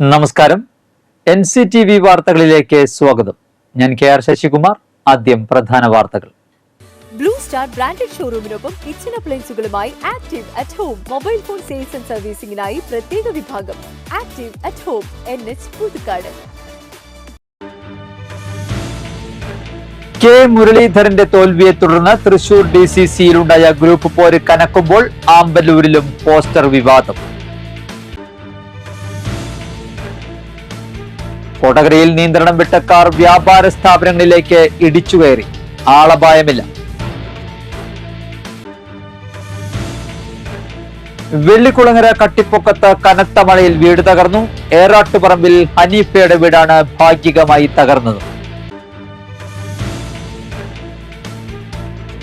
നമസ്കാരം. NCTV വാർത്തകളിലേക്ക് സ്വാഗതം. ഞാൻ KR ശശികുമാർ. ആദ്യം പ്രധാന വാർത്തകൾ. ബ്ലൂ സ്റ്റാർ ബ്രാൻഡഡ് ഷോറൂമിനൊപ്പം കിച്ചൺ അപ്ലയൻസുകളുമായി active at home mobile phone sales and സർവീസിംഗിനായി പ്രത്യേക വിഭാഗം active at home NH Puthukkad. K മുരളീധരന്റെ തോൽവിയെ തുടർന്ന് തൃശൂർ DCCയിലുണ്ടായ ഗ്രൂപ്പ് പോര് കനക്കുമ്പോൾ ആമ്പല്ലൂരിലും പോസ്റ്റർ വിവാദം. കൊടകരയിൽ നിയന്ത്രണം വിട്ട കാർ വ്യാപാര സ്ഥാപനങ്ങളിലേക്ക് ഇടിച്ചുകയറി. ആളപായമില്ല. വെള്ളിക്കുളങ്ങര കട്ടിപ്പൊക്കത്ത് കനത്ത മഴയിൽ വീട് തകർന്നു. ഏറാട്ടുപറമ്പിൽ ഹനീഫയുടെ വീടാണ് ഭാഗികമായി തകർന്നത്.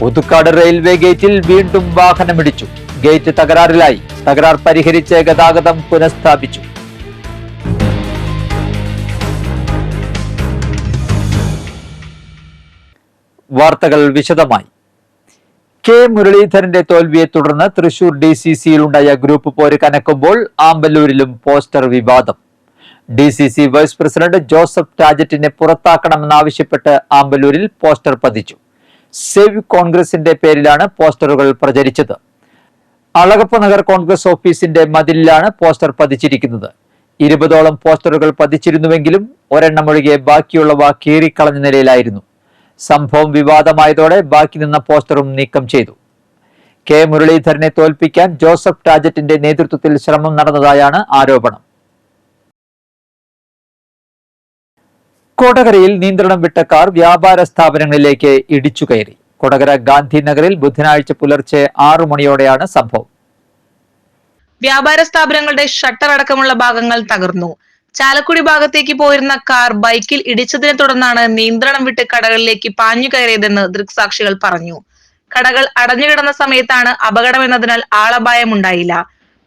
പുതുക്കാട് റെയിൽവേ ഗേറ്റിൽ വീണ്ടും വാഹനമിടിച്ചു. ഗേറ്റ് തകരാറിലായി. തകരാർ പരിഹരിച്ച് ഗതാഗതം പുനഃസ്ഥാപിച്ചു. വാർത്തകൾ വിശദമായി. കെ മുരളീധരന്റെ തോൽവിയെ തുടർന്ന് തൃശൂർ DCCയിലുണ്ടായ ഗ്രൂപ്പ് പോര് കനക്കുമ്പോൾ ആമ്പല്ലൂരിലും പോസ്റ്റർ വിവാദം. DCC വൈസ് പ്രസിഡന്റ് ജോസഫ് ടാജറ്റിനെ പുറത്താക്കണമെന്നാവശ്യപ്പെട്ട് ആമ്പല്ലൂരിൽ പോസ്റ്റർ പതിച്ചു. സേവ് കോൺഗ്രസിന്റെ പേരിലാണ് പോസ്റ്ററുകൾ പ്രചരിച്ചത്. അളഗപ്പ നഗർ കോൺഗ്രസ് ഓഫീസിന്റെ മതിലിലാണ് പോസ്റ്റർ പതിച്ചിരിക്കുന്നത്. 20ഓളം പോസ്റ്ററുകൾ പതിച്ചിരുന്നുവെങ്കിലും ഒരെണ്ണമൊഴികെ ബാക്കിയുള്ളവ കീറിക്കളഞ്ഞ നിലയിലായിരുന്നു. സംഭവം വിവാദമായതോടെ ബാക്കി നിന്ന പോസ്റ്ററും നീക്കം ചെയ്തു. കെ മുരളീധരനെ തോൽപ്പിക്കാൻ ജോസഫ് ടാജറ്റിന്റെ നേതൃത്വത്തിൽ ശ്രമം നടന്നതായാണ് ആരോപണം. കൊടകരയിൽ നിയന്ത്രണം വിട്ട കാർ വ്യാപാര സ്ഥാപനങ്ങളിലേക്ക് ഇടിച്ചുകയറി. കൊടകര ഗാന്ധിനഗറിൽ ബുധനാഴ്ച പുലർച്ചെ 6 മണിയോടെയാണ് സംഭവം. വ്യാപാര സ്ഥാപനങ്ങളുടെ ഷട്ടർ അടക്കമുള്ള ഭാഗങ്ങൾ തകർന്നു. ചാലക്കുടി ഭാഗത്തേക്ക് പോയിരുന്ന കാർ ബൈക്കിൽ ഇടിച്ചതിനെ തുടർന്നാണ് നിയന്ത്രണം വിട്ട് കടകളിലേക്ക് പാഞ്ഞു കയറിയതെന്ന് ദൃക്സാക്ഷികൾ പറഞ്ഞു. കടകൾ അടഞ്ഞുകിടന്ന സമയത്താണ് അപകടമെന്നതിനാൽ ആളപായമുണ്ടായില്ല.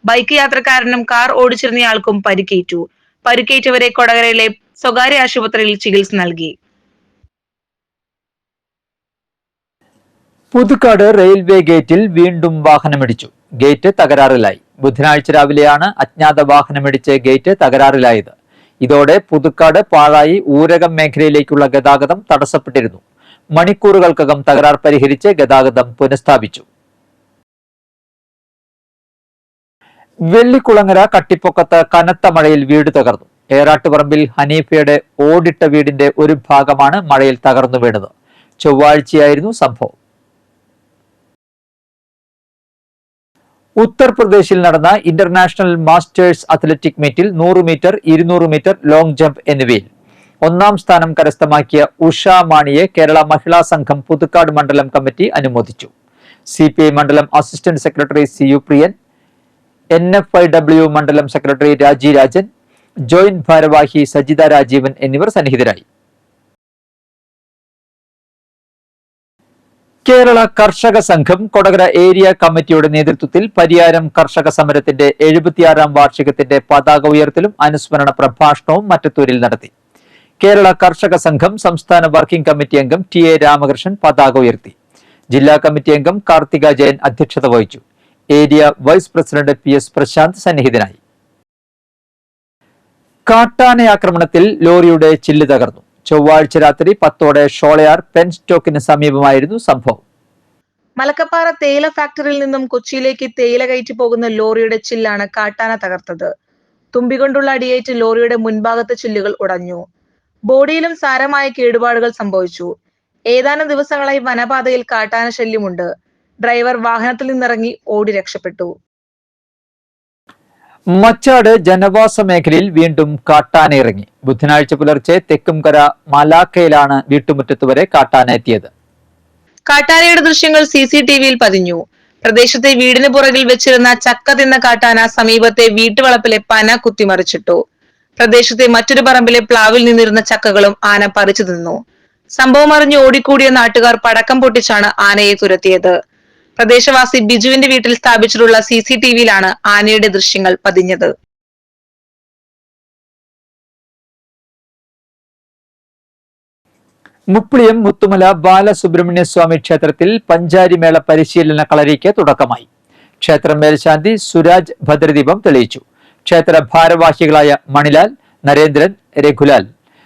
ബൈക്ക് യാത്രക്കാരനും കാർ ഓടിച്ചിരുന്നയാൾക്കും പരിക്കേറ്റു. പരിക്കേറ്റവരെ കൊടകരയിലെ സ്വകാര്യ ആശുപത്രിയിൽ ചികിത്സ നൽകി. പുതുക്കാട് റെയിൽവേ ഗേറ്റിൽ വീണ്ടും വാഹനമിടിച്ചു. ഗേറ്റ് തകരാറിലായി. ബുധനാഴ്ച രാവിലെയാണ് അജ്ഞാത വാഹനമിടിച്ച് ഗേറ്റ് തകരാറിലായത്. ഇതോടെ പുതുക്കാട് പാഴായി ഊരകം മേഖലയിലേക്കുള്ള ഗതാഗതം തടസ്സപ്പെട്ടിരുന്നു. മണിക്കൂറുകൾക്കകം തകരാർ പരിഹരിച്ച് ഗതാഗതം പുനഃസ്ഥാപിച്ചു. വെള്ളിക്കുളങ്ങര കട്ടിപ്പൊക്കത്ത് കനത്ത മഴയിൽ വീട് തകർന്നു. ഏറാട്ടുപറമ്പിൽ ഹനീഫയുടെ ഓടിട്ട വീടിന്റെ ഒരു ഭാഗമാണ് മഴയിൽ തകർന്നു വീണത്. ചൊവ്വാഴ്ചയായിരുന്നു സംഭവം. ഉത്തർപ്രദേശിൽ നടന്ന ഇന്റർനാഷണൽ മാസ്റ്റേഴ്സ് അത്ലറ്റിക് മീറ്റിൽ 100 മീറ്റർ, 200 മീറ്റർ, ലോങ് ജമ്പ് എന്നിവയിൽ 1ാം സ്ഥാനം കരസ്ഥമാക്കിയ ഉഷ മാണിയെ കേരള മഹിളാ സംഘം പുതുക്കാട് മണ്ഡലം കമ്മിറ്റി അനുമോദിച്ചു. CPI മണ്ഡലം അസിസ്റ്റന്റ് സെക്രട്ടറി CU പ്രിയൻ, NFIW മണ്ഡലം സെക്രട്ടറി രാജി രാജൻ, ജോയിന്റ് ഭാരവാഹി സജിത രാജീവൻ എന്നിവർ സന്നിഹിതരായി. കേരള കർഷക സംഘം കൊടകര ഏരിയ കമ്മിറ്റിയുടെ നേതൃത്വത്തിൽ പരിയാരം കർഷക സമരത്തിന്റെ 76ാം വാർഷികത്തിന്റെ പതാക ഉയർത്തലും അനുസ്മരണ പ്രഭാഷണവും മറ്റത്തൂരിൽ നടത്തി. കേരള കർഷക സംഘം സംസ്ഥാന വർക്കിംഗ് കമ്മിറ്റി അംഗം TA രാമകൃഷ്ണൻ പതാക ഉയർത്തി. ജില്ലാ കമ്മിറ്റി അംഗം കാർത്തിക ജയൻ അധ്യക്ഷത വഹിച്ചു. Area vice president PS Prasanth സന്നിഹിതനായി. കാട്ടാനയാക്രമണത്തിൽ ലോറിയുടെ ചില്ല് തകർന്നു. ചൊവ്വാഴ്ച രാത്രി 10ഓടെ ഷോളയാർ പെൻ സ്റ്റോക്കിന് സമീപമായിരുന്നു സംഭവം. മലക്കപ്പാറ തേയില ഫാക്ടറിയിൽ നിന്നും കൊച്ചിയിലേക്ക് തേയില കയറ്റി പോകുന്ന ലോറിയുടെ ചില്ലാണ് കാട്ടാന തകർത്തത്. തുമ്പികൊണ്ടുള്ള അടിയേറ്റ് ലോറിയുടെ മുൻഭാഗത്തെ ചില്ലുകൾ ഉടഞ്ഞു. ബോഡിയിലും സാരമായ കേടുപാടുകൾ സംഭവിച്ചു. ഏതാനും ദിവസങ്ങളായി വനപാതയിൽ കാട്ടാന ശല്യമുണ്ട്. ഡ്രൈവർ വാഹനത്തിൽ നിന്നിറങ്ങി ഓടി രക്ഷപ്പെട്ടു. മച്ചാട് ജനവാസ മേഖലയിൽ വീണ്ടും കാട്ടാന ഇറങ്ങി. ബുധനാഴ്ച പുലർച്ചെ തെക്കുംകര മലാക്കയിലാണ് വീട്ടുമുറ്റത്ത് വരെ കാട്ടാന എത്തിയത്. കാട്ടാനയുടെ ദൃശ്യങ്ങൾ CCTVയിൽ പതിഞ്ഞു. പ്രദേശത്തെ വീടിന് പുറകിൽ വെച്ചിരുന്ന ചക്ക തിന്ന കാട്ടാന സമീപത്തെ വീട്ടുവളപ്പിലെ പന കുത്തിമറിച്ചിട്ടു. പ്രദേശത്തെ മറ്റൊരു പറമ്പിലെ പ്ലാവിൽ നിന്നിരുന്ന ചക്കകളും ആന പറിച്ചു തിന്നു. സംഭവം അറിഞ്ഞ് ഓടിക്കൂടിയ നാട്ടുകാർ പടക്കം പൊട്ടിച്ചാണ് ആനയെ തുരത്തിയത്. പ്രദേശവാസി ബിജുവിന്റെ വീട്ടിൽ സ്ഥാപിച്ചിട്ടുള്ള CCTVയിലാണ് ആനയുടെ ദൃശ്യങ്ങൾ പതിഞ്ഞത്. മുപ്പിളിയം മുത്തുമല ബാലസുബ്രഹ്മണ്യ സ്വാമി ക്ഷേത്രത്തിൽ പഞ്ചാരിമേള പരിശീലന കളരിക്ക് തുടക്കമായി. ക്ഷേത്രം മേൽശാന്തി സുരാജ് ഭദ്രദീപം തെളിയിച്ചു. ക്ഷേത്ര ഭാരവാഹികളായ മണിലാൽ, നരേന്ദ്രൻ, രഘുലാൽ,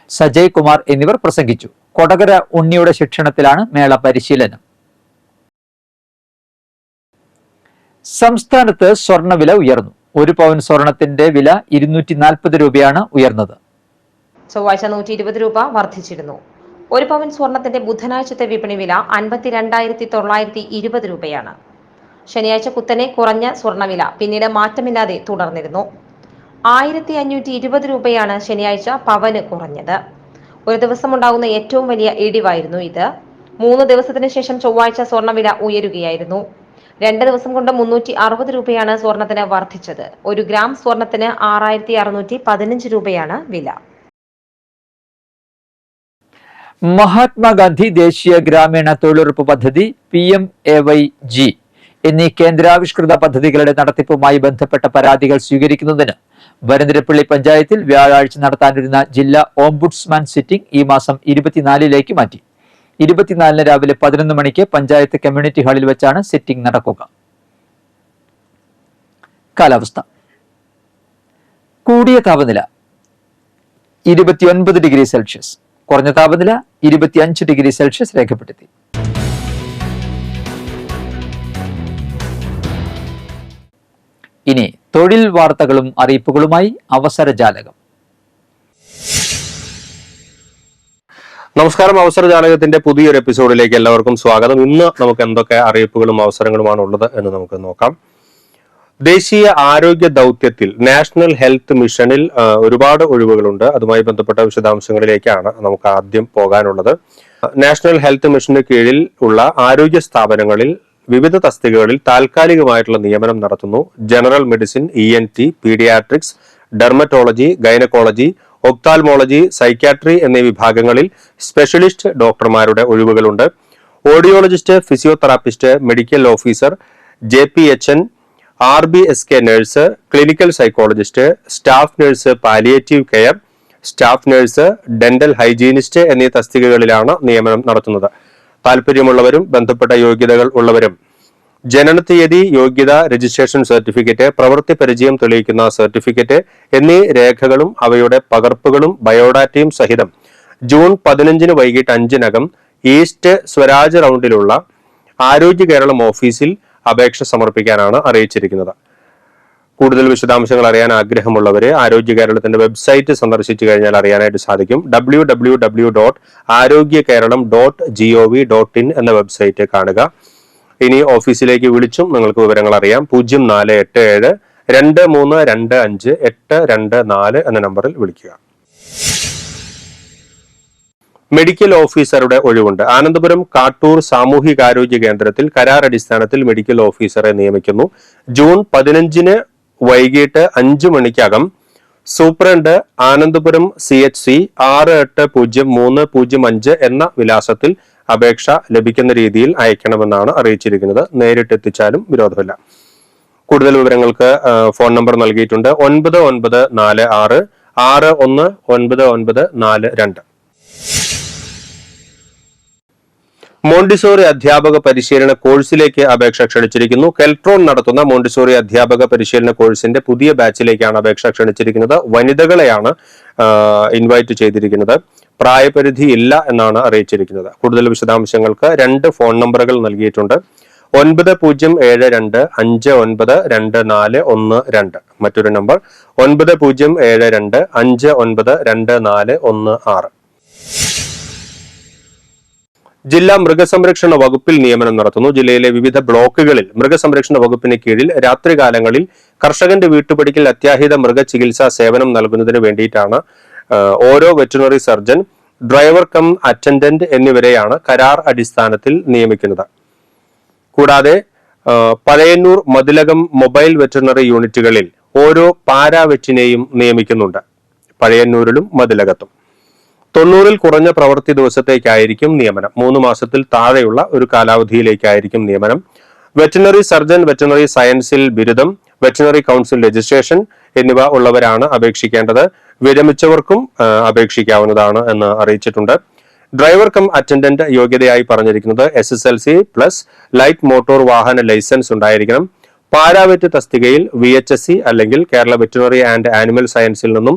സജയ് കുമാർ എന്നിവർ പ്രസംഗിച്ചു. കൊടകര ഉണ്ണിയുടെ ശിക്ഷണത്തിലാണ് മേള പരിശീലനം. സംസ്ഥാനത്ത് സ്വർണ്ണവില ഉയർന്നു. 1 പവൻ സ്വർണത്തിന്റെ വില 240 രൂപയാണ് ഉയർന്നത്. ചൊവ്വാഴ്ച 120 രൂപ വർദ്ധിച്ചിരുന്നു. 1 പവൻ സ്വർണത്തിന്റെ ബുധനാഴ്ചത്തെ വിപണി വില 52,920 രൂപയാണ്. ശനിയാഴ്ച കുത്തനെ കുറഞ്ഞ സ്വർണ്ണവില പിന്നീട് മാറ്റമില്ലാതെ തുടർന്നിരുന്നു. 1,520 രൂപയാണ് ശനിയാഴ്ച പവന് കുറഞ്ഞത്. ഒരു ദിവസമുണ്ടാകുന്ന ഏറ്റവും വലിയ ഇടിവായിരുന്നു ഇത്. 3 ദിവസത്തിന് ശേഷം ചൊവ്വാഴ്ച സ്വർണ്ണവില ഉയരുകയായിരുന്നു. 2 ദിവസം കൊണ്ട് 360 രൂപയാണ് സ്വർണത്തിന് വർദ്ധിച്ചത്. 1 ഗ്രാം സ്വർണത്തിന് 6,615 രൂപയാണ് വില. മഹാത്മാഗാന്ധി ദേശീയ ഗ്രാമീണ തൊഴിലുറപ്പ് പദ്ധതി PMAYG എന്നീ കേന്ദ്രാവിഷ്കൃത പദ്ധതികളുടെ നടത്തിപ്പുമായി ബന്ധപ്പെട്ട പരാതികൾ സ്വീകരിക്കുന്നതിന് വരന്തരപ്പള്ളി പഞ്ചായത്തിൽ വ്യാഴാഴ്ച നടത്താനിരുന്ന ജില്ലാ ഓംബുഡ്സ്മാൻ സിറ്റിംഗ് ഈ മാസം 24-ലേക്ക് മാറ്റി. 24-ന് രാവിലെ 11 മണിക്ക് പഞ്ചായത്ത് കമ്മ്യൂണിറ്റി ഹാളിൽ വെച്ചാണ് സിറ്റിംഗ് നടക്കുക. കാലാവസ്ഥ. കൂടിയ താപനില 29 ഡിഗ്രി സെൽഷ്യസ്, കുറഞ്ഞ താപനില 25 ഡിഗ്രി സെൽഷ്യസ് രേഖപ്പെടുത്തി. ഇനി തൊഴിൽ വാർത്തകളും അറിയിപ്പുകളുമായി അവസരജാലകം. നമസ്കാരം. അവസരജാലകത്തിന്റെ പുതിയൊരു എപ്പിസോഡിലേക്ക് എല്ലാവർക്കും സ്വാഗതം. ഇന്ന് നമുക്ക് എന്തൊക്കെ അറിയിപ്പുകളും അവസരങ്ങളുമാണ് ഉള്ളത് എന്ന് നമുക്ക് നോക്കാം. ദേശീയ ആരോഗ്യ ദൗത്യത്തിൽ നാഷണൽ ഹെൽത്ത് മിഷനിൽ ഒരുപാട് ഒഴിവുകളുണ്ട്. അതുമായി ബന്ധപ്പെട്ട വിശദാംശങ്ങളിലേക്കാണ് നമുക്ക് ആദ്യം പോകാനുള്ളത്. നാഷണൽ ഹെൽത്ത് മിഷന് കീഴിൽ ഉള്ള ആരോഗ്യ സ്ഥാപനങ്ങളിൽ വിവിധ തസ്തികകളിൽ താൽക്കാലികമായിട്ടുള്ള നിയമനം നടത്തുന്നു. General medicine, ENT, paediatrics, dermatology, gynaecology, ophthalmology, psychiatry എന്നീ വിഭാഗങ്ങളിൽ സ്പെഷ്യലിസ്റ്റ് ഡോക്ടർമാരുടെ ഒഴിവുകളുണ്ട്. Audiologist, physiotherapist, medical officer, JPHN, RBSK nurse, clinical psychologist, staff nurse, palliative care, staff nurse, dental hygienist എന്നീ തസ്തികകളിലാണ് നിയമനം നടത്തുന്നത്. താല്പര്യമുള്ളവരും ബന്ധപ്പെട്ട യോഗ്യതകൾ ഉള്ളവരും ജനന തീയതി, യോഗ്യത, രജിസ്ട്രേഷൻ സർട്ടിഫിക്കറ്റ്, പ്രവൃത്തി പരിചയം തെളിയിക്കുന്ന സർട്ടിഫിക്കറ്റ് എന്നീ രേഖകളും അവയുടെ പകർപ്പുകളും ബയോഡാറ്റയും സഹിതം ജൂൺ 15 വൈകിട്ട് 5-നകം ഈസ്റ്റ് സ്വരാജ് റൗണ്ടിലുള്ള ആരോഗ്യ കേരളം ഓഫീസിൽ അപേക്ഷ സമർപ്പിക്കാനാണ് അറിയിച്ചിരിക്കുന്നത്. കൂടുതൽ വിശദാംശങ്ങൾ അറിയാൻ ആഗ്രഹമുള്ളവരെ ആരോഗ്യ കേരളത്തിന്റെ വെബ്സൈറ്റ് സന്ദർശിച്ചു കഴിഞ്ഞാൽ അറിയാനായിട്ട് സാധിക്കും. www.arogyakeeralam.gov.in എന്ന വെബ്സൈറ്റ് കാണുക. ഇനി ഓഫീസിലേക്ക് വിളിച്ചും നിങ്ങൾക്ക് വിവരങ്ങൾ അറിയാം. 0487-2325-824 എന്ന നമ്പറിൽ വിളിക്കുക. മെഡിക്കൽ ഓഫീസറുടെ ഒഴിവുണ്ട്. ആനന്ദപുരം കാട്ടൂർ സാമൂഹികാരോഗ്യ കേന്ദ്രത്തിൽ കരാർ അടിസ്ഥാനത്തിൽ മെഡിക്കൽ ഓഫീസറെ നിയമിക്കുന്നു. ജൂൺ 15 വൈകിട്ട് 5 മണിക്കകം സൂപ്രണ്ട്, ആനന്ദപുരം CHC 680305 എന്ന വിലാസത്തിൽ അപേക്ഷ ലഭിക്കുന്ന രീതിയിൽ അയക്കണമെന്നാണ് അറിയിച്ചിരിക്കുന്നത്. നേരിട്ടെത്തിച്ചാലും വിരോധമില്ല. കൂടുതൽ വിവരങ്ങൾക്ക് ഫോൺ നമ്പർ നൽകിയിട്ടുണ്ട്. 9946619942. മോണ്ടിസോറി അധ്യാപക പരിശീലന കോഴ്സിലേക്ക് അപേക്ഷ ക്ഷണിച്ചിരിക്കുന്നു. കെൽട്രോൺ നടത്തുന്ന മോണ്ടിസോറി അധ്യാപക പരിശീലന കോഴ്സിന്റെ പുതിയ ബാച്ചിലേക്കാണ് അപേക്ഷ ക്ഷണിച്ചിരിക്കുന്നത്. വനിതകളെയാണ് ഇൻവൈറ്റ് ചെയ്തിരിക്കുന്നത്. പ്രായപരിധി ഇല്ല എന്നാണ് അറിയിച്ചിരിക്കുന്നത്. കൂടുതൽ വിശദാംശങ്ങൾക്ക് 2 ഫോൺ നമ്പറുകൾ നൽകിയിട്ടുണ്ട്. 9072592412. മറ്റൊരു നമ്പർ 9072592416. ജില്ലാ മൃഗസംരക്ഷണ വകുപ്പിൽ നിയമനം നടത്തുന്നു. ജില്ലയിലെ വിവിധ ബ്ലോക്കുകളിൽ മൃഗസംരക്ഷണ വകുപ്പിന് കീഴിൽ രാത്രികാലങ്ങളിൽ കർഷകന്റെ വീട്ടുപടിക്കൽ അത്യാഹിത മൃഗചികിത്സാ സേവനം നൽകുന്നതിന് വേണ്ടിയിട്ടാണ് ഓരോ veterinary surgeon, driver cum attendant എന്നിവരെയാണ് കരാർ അടിസ്ഥാനത്തിൽ നിയമിക്കുന്നത്. കൂടാതെ പഴയന്നൂർ, മതിലകം മൊബൈൽ വെറ്ററിനറി യൂണിറ്റുകളിൽ ഓരോ പാരാവെറ്റിനെയും നിയമിക്കുന്നുണ്ട്. പഴയന്നൂരിലും മതിലകത്തും 90-ൽ കുറഞ്ഞ പ്രവൃത്തി ദിവസത്തേക്കായിരിക്കും നിയമനം. 3 മാസത്തിൽ താഴെയുള്ള ഒരു കാലാവധിയിലേക്കായിരിക്കും നിയമനം. വെറ്ററിനറി സർജൻ, വെറ്ററിനറി സയൻസിൽ ബിരുദം, വെറ്ററിനറി കൗൺസിൽ രജിസ്ട്രേഷൻ എന്നിവ ഉള്ളവരാണ് അപേക്ഷിക്കേണ്ടത്. വിരമിച്ചവർക്കും അപേക്ഷിക്കാവുന്നതാണ് എന്ന് അറിയിച്ചിട്ടുണ്ട്. ഡ്രൈവർ കം അറ്റൻഡന്റ് യോഗ്യതയായി പറഞ്ഞിരിക്കുന്നത് SSLC+ ലൈറ്റ് മോട്ടോർ വാഹന ലൈസൻസ് ഉണ്ടായിരിക്കണം. പാരാവെറ്റ് തസ്തികയിൽ VHSC അല്ലെങ്കിൽ കേരള വെറ്റിനറി ആൻഡ് ആനിമൽ സയൻസിൽ നിന്നും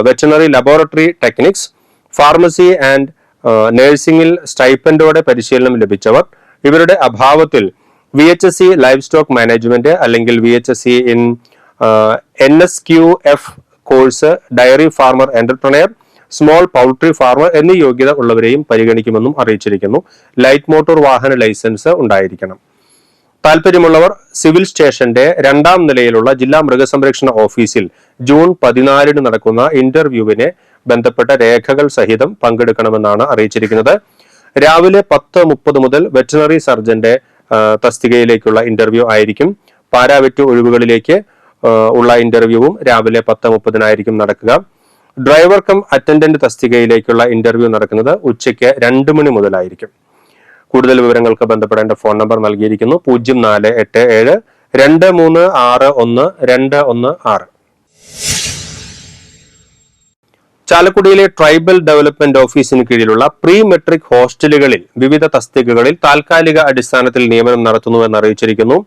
veterinary laboratory technics, pharmacy and നഴ്സിംഗിൽ സ്റ്റൈപ്പൻഡോടെ പരിശീലനം ലഭിച്ചവർ. ഇവരുടെ അഭാവത്തിൽ VHSC ലൈവ് സ്റ്റോക്ക് മാനേജ്മെന്റ് അല്ലെങ്കിൽ VHSC in NSQF course, dairy farmer entrepreneur, small poultry farmer എന്നീ യോഗ്യത ഉള്ളവരെയും പരിഗണിക്കുമെന്നും അറിയിച്ചിരിക്കുന്നു. ലൈറ്റ് മോട്ടോർ വാഹന ലൈസൻസ് ഉണ്ടായിരിക്കണം. താല്പര്യമുള്ളവർ സിവിൽ സ്റ്റേഷന്റെ 2ാം നിലയിലുള്ള ജില്ലാ മൃഗസംരക്ഷണ ഓഫീസിൽ ജൂൺ 14 നടക്കുന്ന ഇന്റർവ്യൂവിനെ ബന്ധപ്പെട്ട രേഖകൾ സഹിതം പങ്കെടുക്കണമെന്നാണ് അറിയിച്ചിരിക്കുന്നത്. രാവിലെ 10:30 മുതൽ വെറ്റിനറി സർജന്റെ തസ്തികയിലേക്കുള്ള ഇന്റർവ്യൂ ആയിരിക്കും. പാരാവെറ്റ് ഒഴിവുകളിലേക്ക് ഉള്ള ഇന്റർവ്യൂവും രാവിലെ 10:30 നടക്കുക. ഡ്രൈവർ കം അറ്റൻഡന്റ് തസ്തികയിലേക്കുള്ള ഇന്റർവ്യൂ നടക്കുന്നത് ഉച്ചയ്ക്ക് 2 മണി മുതലായിരിക്കും. കൂടുതൽ വിവരങ്ങൾക്ക് ബന്ധപ്പെടേണ്ട ഫോൺ നമ്പർ നൽകിയിരിക്കുന്നു. 0487 2361 ചാലക്കുടിയിലെ ട്രൈബൽ ഡെവലപ്മെന്റ് ഓഫീസിന് കീഴിലുള്ള പ്രീ മെട്രിക് ഹോസ്റ്റലുകളിൽ വിവിധ തസ്തികകളിൽ താൽക്കാലിക അടിസ്ഥാനത്തിൽ നിയമനം നടത്തുന്നുവെന്ന് അറിയിച്ചിരിക്കുന്നു.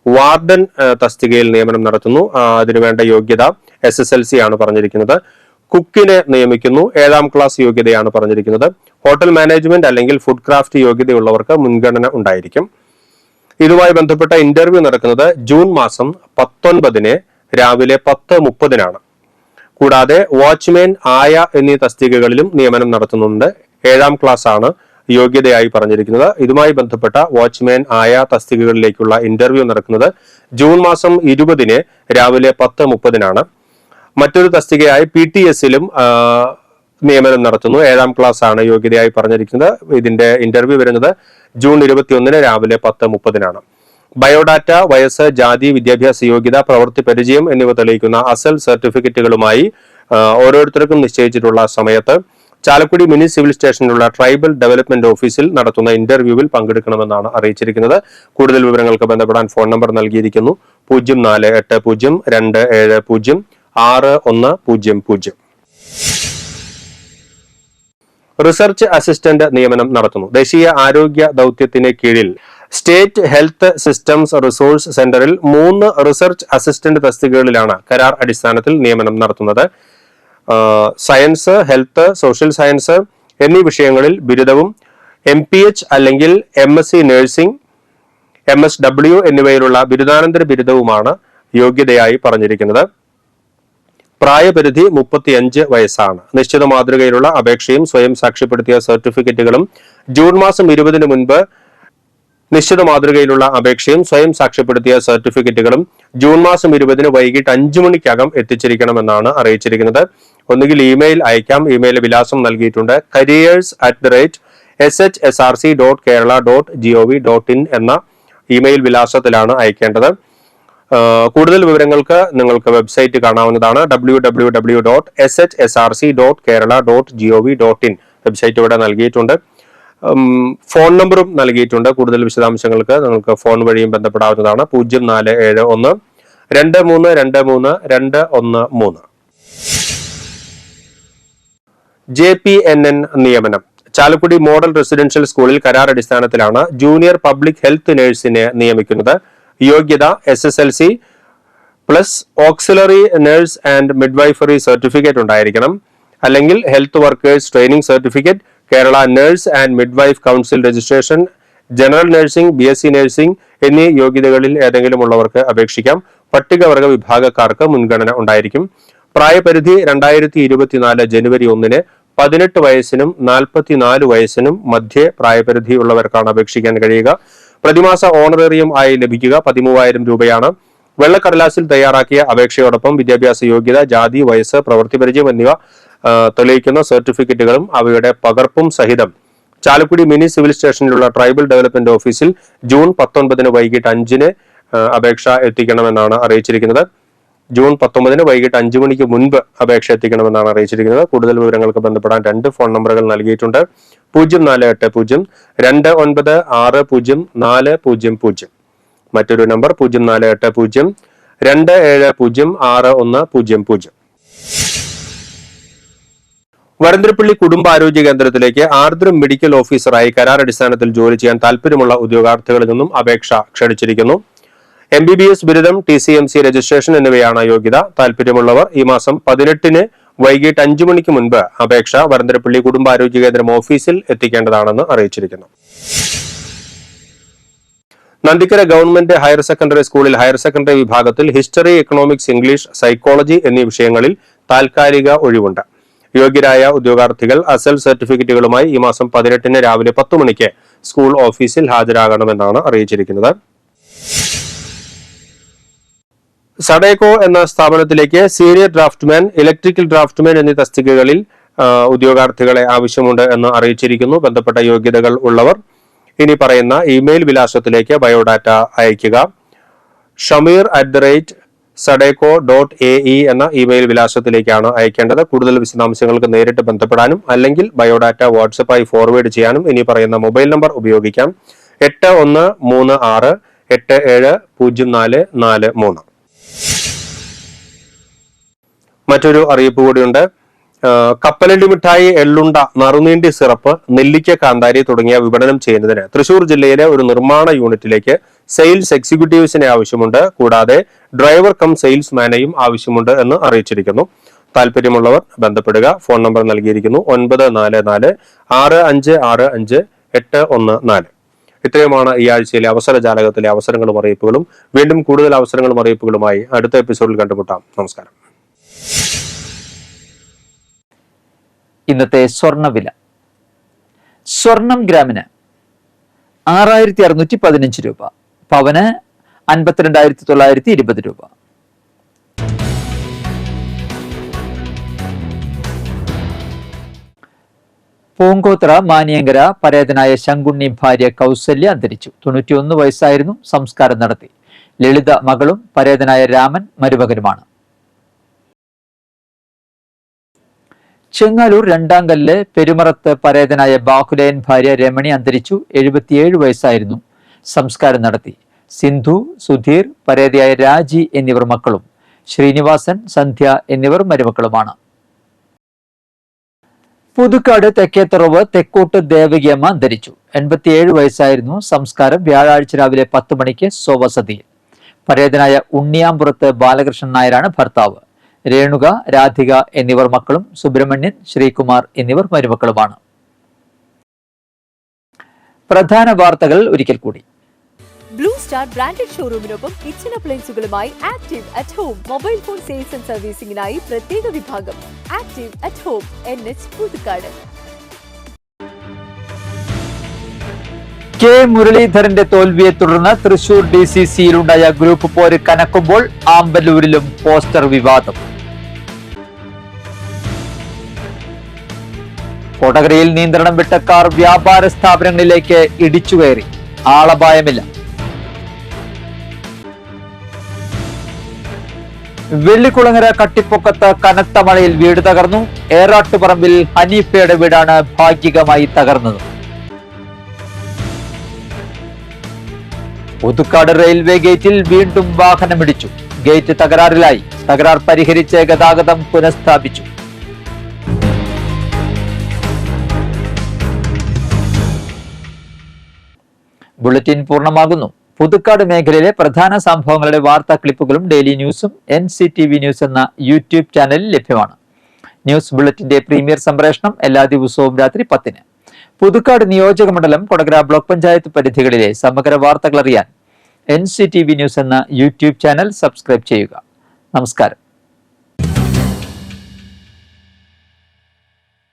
വാർഡൻ തസ്തികയിൽ നിയമനം നടത്തുന്നു. അതിനുവേണ്ട യോഗ്യത SSLC ആണ് പറഞ്ഞിരിക്കുന്നത്. കുക്കിനെ നിയമിക്കുന്നു. 7ാം ക്ലാസ് യോഗ്യതയാണ് പറഞ്ഞിരിക്കുന്നത്. ഹോട്ടൽ മാനേജ്മെന്റ് അല്ലെങ്കിൽ ഫുഡ് ക്രാഫ്റ്റ് യോഗ്യതയുള്ളവർക്ക് മുൻഗണന ഉണ്ടായിരിക്കും. ഇതുമായി ബന്ധപ്പെട്ട ഇന്റർവ്യൂ നടക്കുന്നത് ജൂൺ മാസം 19 രാവിലെ 10:30 കൂടാതെ വാച്ച്മാൻ, ആയ എന്നീ തസ്തികകളിലും നിയമനം നടത്തുന്നുണ്ട്. 7ാം ക്ലാസ് ആണ് യോഗ്യതയായി പറഞ്ഞിരിക്കുന്നത്. ഇതുമായി ബന്ധപ്പെട്ട വാച്ച്മാൻ, ആയ തസ്തികകളിലേക്കുള്ള ഇന്റർവ്യൂ നടക്കുന്നത് ജൂൺ മാസം 20 രാവിലെ 10:30 മറ്റൊരു തസ്തികയായി PTSലും നിയമനം നടത്തുന്നു. 7ാം ക്ലാസ് ആണ് യോഗ്യതയായി പറഞ്ഞിരിക്കുന്നത്. ഇതിന്റെ ഇന്റർവ്യൂ വരുന്നത് ജൂൺ 21 രാവിലെ 10:30 ബയോഡാറ്റ, വയസ്സ്, ജാതി, വിദ്യാഭ്യാസ യോഗ്യത, പ്രവൃത്തി പരിചയം എന്നിവ തെളിയിക്കുന്ന അസൽ സർട്ടിഫിക്കറ്റുകളുമായി ഓരോരുത്തർക്കും നിശ്ചയിച്ചിട്ടുള്ള സമയത്ത് ചാലക്കുടി മിനി സിവിൽ സ്റ്റേഷനിലുള്ള ട്രൈബൽ ഡെവലപ്മെന്റ് ഓഫീസിൽ നടത്തുന്ന ഇന്റർവ്യൂവിൽ പങ്കെടുക്കണമെന്നാണ് അറിയിച്ചിരിക്കുന്നത്. കൂടുതൽ വിവരങ്ങൾക്ക് ബന്ധപ്പെടാൻ ഫോൺ നമ്പർ നൽകിയിരിക്കുന്നു. 0480 റിസർച്ച് അസിസ്റ്റന്റ് നിയമനം നടത്തുന്നു. ദേശീയ ആരോഗ്യ ദൗത്യത്തിന് കീഴിൽ സ്റ്റേറ്റ് ഹെൽത്ത് സിസ്റ്റംസ് റിസോഴ്സ് സെന്ററിൽ 3 റിസർച്ച് അസിസ്റ്റന്റ് തസ്തികകളിലാണ് കരാർ അടിസ്ഥാനത്തിൽ നിയമനം നടത്തുന്നത്. സയൻസ്, ഹെൽത്ത്, സോഷ്യൽ സയൻസ് എന്നീ വിഷയങ്ങളിൽ ബിരുദവും MPH അല്ലെങ്കിൽ MSc നഴ്സിംഗ്, MSW എന്നിവയിലുള്ള ബിരുദാനന്തര ബിരുദവുമാണ് യോഗ്യതയായി പറഞ്ഞിരിക്കുന്നത്. പ്രായപരിധി 35 വയസ്സാണ്. നിശ്ചിത മാതൃകയിലുള്ള അപേക്ഷയും സ്വയം സാക്ഷ്യപ്പെടുത്തിയ സർട്ടിഫിക്കറ്റുകളും ജൂൺ മാസം 20 മുൻപ് നിശ്ചിത മാതൃകയിലുള്ള അപേക്ഷയും സ്വയം സാക്ഷ്യപ്പെടുത്തിയ സർട്ടിഫിക്കറ്റുകളും ജൂൺ മാസം 20 വൈകിട്ട് 5 മണിക്കകം എത്തിച്ചിരിക്കണമെന്നാണ് അറിയിച്ചിരിക്കുന്നത്. ഒന്നുകിൽ ഇമെയിൽ അയക്കാം. ഇമെയിൽ വിലാസം നൽകിയിട്ടുണ്ട്. careers@shsrc.kerala.gov.in എന്ന ഇമെയിൽ വിലാസത്തിലാണ് അയക്കേണ്ടത്. കൂടുതൽ വിവരങ്ങൾക്ക് നിങ്ങൾക്ക് വെബ്സൈറ്റ് കാണാവുന്നതാണ്. www.shsrc.kerala.gov.in വെബ്സൈറ്റ് ഇവിടെ നൽകിയിട്ടുണ്ട്. ഫോൺ നമ്പറും നൽകിയിട്ടുണ്ട്. കൂടുതൽ വിശദാംശങ്ങൾക്ക് നിങ്ങൾക്ക് ഫോൺ വഴിയും ബന്ധപ്പെടാവുന്നതാണ്. 0471 2323 JPNN നിയമനം. ചാലക്കുടി മോഡൽ റെസിഡൻഷ്യൽ സ്കൂളിൽ കരാർ അടിസ്ഥാനത്തിലാണ് ജൂനിയർ പബ്ലിക് ഹെൽത്ത് നഴ്സിനെ നിയമിക്കുന്നത്. യോഗ്യത SSLC plus auxiliary nurse and midwifery certificate ഉണ്ടായിരിക്കണം. അല്ലെങ്കിൽ health workers training certificate, Kerala nurse and midwife council registration, general nursing, BSc nursing എന്നീ യോഗ്യതകളിൽ ഏതെങ്കിലും ഉള്ളവർക്ക് അപേക്ഷിക്കാം. പട്ടികവർഗ വിഭാഗക്കാർക്ക് മുൻഗണന ഉണ്ടായിരിക്കും. പ്രായപരിധി 2024 ജനുവരി 1 18 വയസ്സിനും 44 വയസ്സിനും മധ്യേ പ്രായപരിധിയുള്ളവർക്കാണ് അപേക്ഷിക്കാൻ കഴിയുക. പ്രതിമാസ ഓണറേറിയം ആയി ലഭിക്കുക 13,000 രൂപയാണ്. വെള്ളക്കടലാസിൽ തയ്യാറാക്കിയ അപേക്ഷയോടൊപ്പം വിദ്യാഭ്യാസ യോഗ്യത, ജാതി, വയസ്സ്, പ്രവൃത്തി പരിചയം എന്നിവ തെളിയിക്കുന്ന സർട്ടിഫിക്കറ്റുകളും അവയുടെ പകർപ്പും സഹിതം ചാലക്കുടി മിനി സിവിൽ സ്റ്റേഷനിലുള്ള ട്രൈബൽ ഡെവലപ്മെന്റ് ഓഫീസിൽ ജൂൺ 19 വൈകിട്ട് 5 അപേക്ഷ എത്തിക്കണമെന്നാണ് അറിയിച്ചിരിക്കുന്നത്. ജൂൺ 19 വൈകിട്ട് 5 മണിക്ക് മുൻപ് അപേക്ഷ എത്തിക്കണമെന്നാണ് അറിയിച്ചിരിക്കുന്നത്. കൂടുതൽ വിവരങ്ങൾക്ക് ബന്ധപ്പെടാൻ 2 ഫോൺ നമ്പറുകൾ നൽകിയിട്ടുണ്ട്. 0480 2960 മറ്റൊരു നമ്പർ 0480 270610. വരന്തരപ്പള്ളി കുടുംബാരോഗ്യ കേന്ദ്രത്തിലേക്ക് ആർദ്രം മെഡിക്കൽ ഓഫീസറായി കരാർ അടിസ്ഥാനത്തിൽ ജോലി ചെയ്യാൻ താല്പര്യമുള്ള ഉദ്യോഗാർത്ഥികളിൽ നിന്നും അപേക്ഷ ക്ഷണിച്ചിരിക്കുന്നു. MBBS ബിരുദം, TCMC രജിസ്ട്രേഷൻ എന്നിവയാണ് യോഗ്യത. താല്പര്യമുള്ളവർ ഈ മാസം 18-ന് വൈകിട്ട് 5 മണിക്ക് മുൻപ് അപേക്ഷ വരന്തരപ്പള്ളി കുടുംബാരോഗ്യ കേന്ദ്രം ഓഫീസിൽ എത്തിക്കേണ്ടതാണെന്ന് അറിയിച്ചിരിക്കുന്നു. നന്ദിക്കര ഗവൺമെന്റ് ഹയർ സെക്കൻഡറി സ്കൂളിൽ ഹയർ സെക്കൻഡറി വിഭാഗത്തിൽ ഹിസ്റ്ററി, എക്കണോമിക്സ്, ഇംഗ്ലീഷ്, സൈക്കോളജി എന്നീ വിഷയങ്ങളിൽ താൽക്കാലിക ഒഴിവുണ്ട്. യോഗ്യരായ ഉദ്യോഗാർത്ഥികൾ അസൽ സർട്ടിഫിക്കറ്റുകളുമായി ഈ മാസം 18-ന് രാവിലെ 10 മണിക്ക് സ്കൂൾ ഓഫീസിൽ ഹാജരാകണമെന്നാണ് അറിയിച്ചിരിക്കുന്നത്. സഡേക്കോ എന്ന സ്ഥാപനത്തിലേക്ക് സീനിയർ ഡ്രാഫ്റ്റ്മാൻ, ഇലക്ട്രിക്കൽ ഡ്രാഫ്റ്റ്മാൻ എന്നീ തസ്തികകളിൽ ഉദ്യോഗാർത്ഥികളെ ആവശ്യമുണ്ട് എന്ന് അറിയിച്ചിരിക്കുന്നു. ബന്ധപ്പെട്ട യോഗ്യതകൾ ഉള്ളവർ ഇനി പറയുന്ന ഇമെയിൽ വിലാസത്തിലേക്ക് ബയോഡാറ്റ അയയ്ക്കുക. shamir@sadeco.ae എന്ന ഇമെയിൽ വിലാസത്തിലേക്കാണ് അയക്കേണ്ടത്. കൂടുതൽ വിശദാംശങ്ങൾക്ക് നേരിട്ട് ബന്ധപ്പെടാനും അല്ലെങ്കിൽ ബയോഡാറ്റ വാട്സപ്പായി ഫോർവേഡ് ചെയ്യാനും ഇനി പറയുന്ന മൊബൈൽ നമ്പർ ഉപയോഗിക്കാം: 8136870443. മറ്റൊരു അറിയിപ്പ് കൂടിയുണ്ട്. കപ്പലണ്ടി മിഠായി, എള്ളുണ്ട, നറുനീണ്ടി സിറപ്പ്, നെല്ലിക്ക കാന്താരി തുടങ്ങിയ വിപണനം ചെയ്യുന്നതിന് തൃശൂർ ജില്ലയിലെ ഒരു നിർമ്മാണ യൂണിറ്റിലേക്ക് സെയിൽസ് എക്സിക്യൂട്ടീവ്സിനെ ആവശ്യമുണ്ട്. കൂടാതെ ഡ്രൈവർ കം സെയിൽസ്മാനെയും ആവശ്യമുണ്ട് എന്ന് അറിയിച്ചിരിക്കുന്നു. താല്പര്യമുള്ളവർ ബന്ധപ്പെടുക. ഫോൺ നമ്പർ നൽകിയിരിക്കുന്നു: 9446565814. ഇത്രയുമാണ് ഈ ആഴ്ചയിലെ അവസര ജാലകത്തിലെ അവസരങ്ങളും അറിയിപ്പുകളും. വീണ്ടും കൂടുതൽ അവസരങ്ങളും അറിയിപ്പുകളുമായി അടുത്ത എപ്പിസോഡിൽ കണ്ടുമുട്ടാം. നമസ്കാരം. ഇന്നത്തെ സ്വർണ്ണവില. സ്വർണം ഗ്രാമിന് 6615 രൂപ, പവന് 52,920 രൂപ. പൂങ്കോത്ര മാനിയങ്കര പരേതനായ ശങ്കുണ്ണി ഭാര്യ കൗസല്യ അന്തരിച്ചു. 91 വയസ്സായിരുന്നു. സംസ്കാരം നടത്തി. ലളിത മകളും പരേതനായ രാമൻ മരുമകനുമാണ്. ചെങ്ങാലൂർ രണ്ടാംകല്ല് പെരുമറത്ത് പരേതനായ ബാഹുലയൻ ഭാര്യ രമണി അന്തരിച്ചു. 77 വയസ്സായിരുന്നു. സംസ്കാരം നടത്തി. സിന്ധു, സുധീർ, പരേതയായ രാജി എന്നിവർ മക്കളും. ശ്രീനിവാസൻ, സന്ധ്യ എന്നിവർ മരുമക്കളുമാണ്. പുതുക്കാട് തെക്കേത്തുറവ് തെക്കോട്ട് ദേവകിയമ്മ അന്തരിച്ചു. 87 വയസ്സായിരുന്നു. സംസ്കാരം വ്യാഴാഴ്ച രാവിലെ 10 മണിക്ക് സ്വവസതിയിൽ. പരേതനായ ഉണ്ണിയാമ്പുറത്ത് ബാലകൃഷ്ണൻ നായരാണ് ഭർത്താവ്. രേണുക, രാധിക എന്നിവർ മക്കളും. സുബ്രഹ്മണ്യൻ, ശ്രീകുമാർ എന്നിവർ മരുമക്കളുമാണ്. പ്രധാന വാർത്തകൾ ഒരിക്കൽ കൂടി. ബ്ലൂ സ്റ്റാർ ബ്രാൻഡഡ് ഷോറൂമിനൊപ്പം കിച്ചൺ അപ്ലയൻസുകളുമായി active at home. Mobile phone sales and സർവീസിംഗിനായി പ്രത്യേക വിഭാഗം. Active at home, NH Puthukkad. K മുരളീധരന്റെ തോൽവിയെ തുടർന്ന് തൃശൂർ DCCയിലുണ്ടായ ഗ്രൂപ്പ് പോര് കനക്കുമ്പോൾ ആമ്പല്ലൂരിലും പോസ്റ്റർ വിവാദം. കൊടകരയിൽ നിയന്ത്രണം വിട്ട കാർ വ്യാപാര സ്ഥാപനങ്ങളിലേക്ക് ഇടിച്ചുകയറി. ആളപായമില്ല. വെള്ളിക്കുളങ്ങര കട്ടിപ്പൊക്കത്ത് കനത്ത മഴയിൽ വീട് തകർന്നു. ഏറാട്ടുപറമ്പിൽ ഹനീഫയുടെ വീടാണ് ഭാഗികമായി തകർന്നത്. പുതുക്കാട് റെയിൽവേ ഗേറ്റിൽ വീണ്ടും വാഹനമിടിച്ചു. ഗേറ്റ് തകരാറിലായി. തകരാർ പരിഹരിച്ച് ഗതാഗതം പുനഃസ്ഥാപിച്ചു. ബുള്ളറ്റിൻ പൂർണ്ണമാകുന്നു. പുതുക്കാട് മേഖലയിലെ പ്രധാന സംഭവങ്ങളുടെ വാർത്താ ക്ലിപ്പുകളും ഡെയിലി ന്യൂസും NCTV ന്യൂസ് എന്ന യൂട്യൂബ് ചാനലിൽ ലഭ്യമാണ്. ന്യൂസ് ബുള്ളറ്റിന്റെ പ്രീമിയർ സംപ്രേഷണം എല്ലാ ദിവസവും രാത്രി 10-ന്. പുതുക്കാട് നിയോജക മണ്ഡലം, കൊടകര ബ്ലോക്ക് പഞ്ചായത്ത് പരിധികളിലെ സമഗ്ര വാർത്തകൾ അറിയാൻ NCTV ന്യൂസ് എന്ന യൂട്യൂബ് ചാനൽ സബ്സ്ക്രൈബ് ചെയ്യുക. നമസ്കാരം.